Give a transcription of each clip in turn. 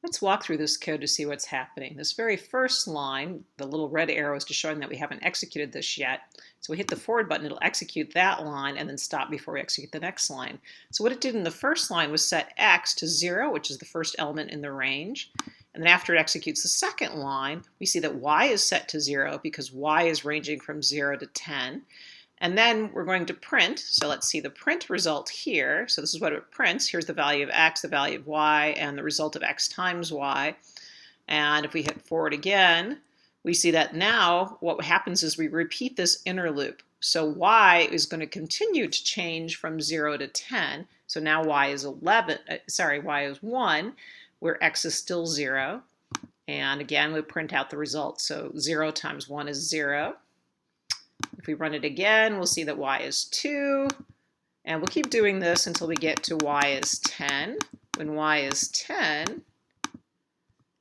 Let's walk through this code to see what's happening. This very first line, the little red arrow is just showing that we haven't executed this yet. So we hit the forward button, it'll execute that line and then stop before we execute the next line. So what it did in the first line was set x to 0, which is the first element in the range. And then after it executes the second line, we see that y is set to 0 because y is ranging from 0 to 10. And then we're going to print, so let's see the print result here. So this is what it prints. Here's the value of x, the value of y, and the result of x times y. And if we hit forward again, we see that now what happens is we repeat this inner loop. So y is going to continue to change from 0 to 10. So now y is 1, where x is still 0. And again, we print out the result. So 0 times 1 is 0. If we run it again, we'll see that y is 2, and we'll keep doing this until we get to y is 10. When y is 10,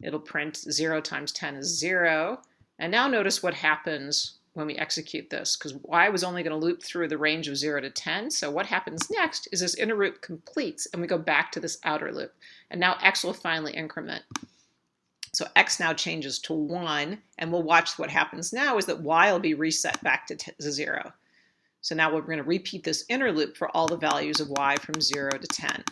it'll print 0 times 10 is 0. And now notice what happens when we execute this, because y was only going to loop through the range of 0 to 10. So what happens next is this inner loop completes, and we go back to this outer loop. And now x will finally increment. So x now changes to 1, and we'll watch what happens now is that y will be reset back to 0. So now we're going to repeat this inner loop for all the values of y from 0 to 10.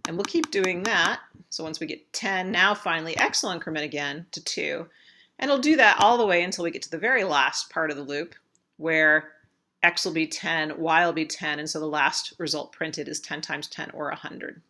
And we'll keep doing that. So once we get 10, now finally x will increment again to 2. And it'll do that all the way until we get to the very last part of the loop, where x will be 10, y will be 10, and so the last result printed is 10 times 10, or 100.